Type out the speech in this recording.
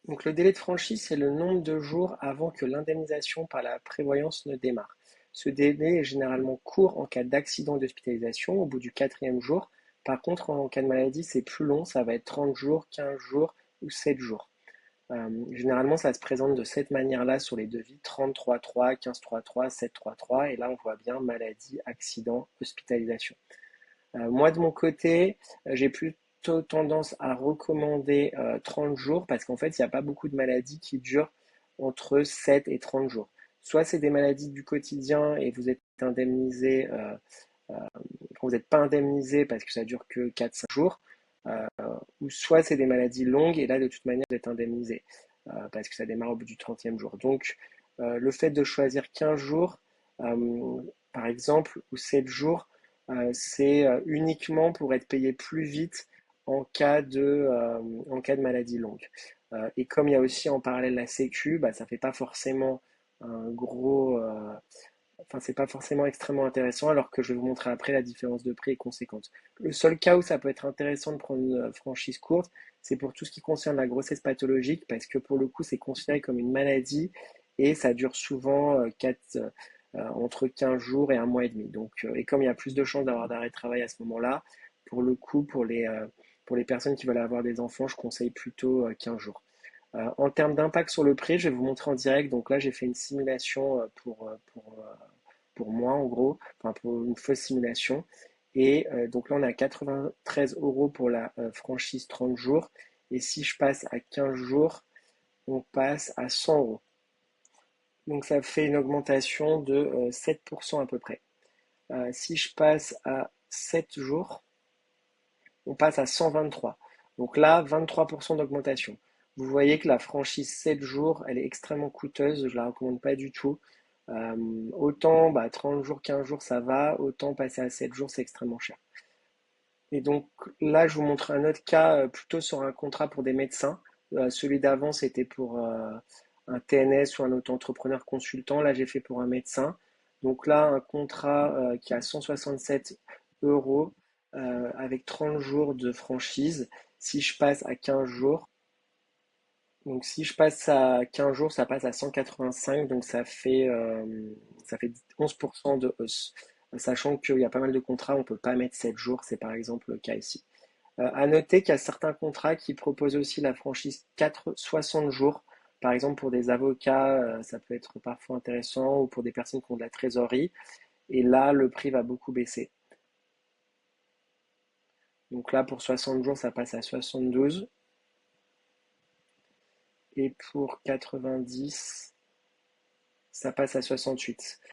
Donc le délai de franchise, c'est le nombre de jours avant que l'indemnisation par la prévoyance ne démarre. Ce délai est généralement court en cas d'accident ou d'hospitalisation au bout du quatrième jour. Par contre, en cas de maladie, c'est plus long, ça va être 30 jours, 15 jours ou 7 jours. Généralement, ça se présente de cette manière-là sur les devis 33.3, 15.3.3, 7.3.3. Et là, on voit bien maladie, accident, hospitalisation. Moi, de mon côté, j'ai plutôt tendance à recommander 30 jours parce qu'en fait, il n'y a pas beaucoup de maladies qui durent entre 7 et 30 jours. Soit c'est des maladies du quotidien et vous êtes indemnisé, euh, vous n'êtes pas indemnisé parce que ça dure que 4-5 jours, euh, ou soit c'est des maladies longues et là, de toute manière, vous êtes indemnisé parce que ça démarre au bout du 30e jour. Donc, le fait de choisir 15 jours, par exemple, ou 7 jours, c'est uniquement pour être payé plus vite en cas de maladie longue. Et comme il y a aussi en parallèle la Sécu, bah, ça fait pas forcément un gros, enfin c'est pas forcément extrêmement intéressant, alors que je vais vous montrer après la différence de prix est conséquente. Le seul cas où ça peut être intéressant de prendre une franchise courte, c'est pour tout ce qui concerne la grossesse pathologique, parce que pour le coup c'est considéré comme une maladie et ça dure souvent entre 15 jours et un mois et demi. Donc, et comme il y a plus de chances d'avoir d'arrêt de travail à ce moment-là, pour le coup, pour les personnes qui veulent avoir des enfants, je conseille plutôt 15 jours. En termes d'impact sur le prix, je vais vous montrer en direct. Donc là, j'ai fait une simulation pour moi, en gros, enfin pour une fausse simulation. Et donc là, on est à 93 euros pour la franchise 30 jours. Et si je passe à 15 jours, on passe à 100 euros. Donc ça fait une augmentation de 7% à peu près. Si je passe à 7 jours, on passe à 123. Donc là, 23% d'augmentation. Vous voyez que la franchise 7 jours, elle est extrêmement coûteuse, je ne la recommande pas du tout. Autant 30 jours, 15 jours, ça va, autant passer à 7 jours, c'est extrêmement cher. Et donc là, je vous montre un autre cas plutôt sur un contrat pour des médecins. Celui d'avant, c'était pour un TNS ou un auto-entrepreneur consultant. Là, j'ai fait pour un médecin. Donc là, un contrat qui a 167 euros avec 30 jours de franchise. Si je passe à 15 jours, donc si je passe à 15 jours, ça passe à 185, donc ça fait 11% de hausse. Sachant qu'il y a pas mal de contrats, on ne peut pas mettre 7 jours, c'est par exemple le cas ici. À noter qu'il y a certains contrats qui proposent aussi la franchise 60 jours. Par exemple, pour des avocats, ça peut être parfois intéressant, ou pour des personnes qui ont de la trésorerie. Et là, le prix va beaucoup baisser. Donc là, pour 60 jours, ça passe à 72. Et pour 90, ça passe à 68.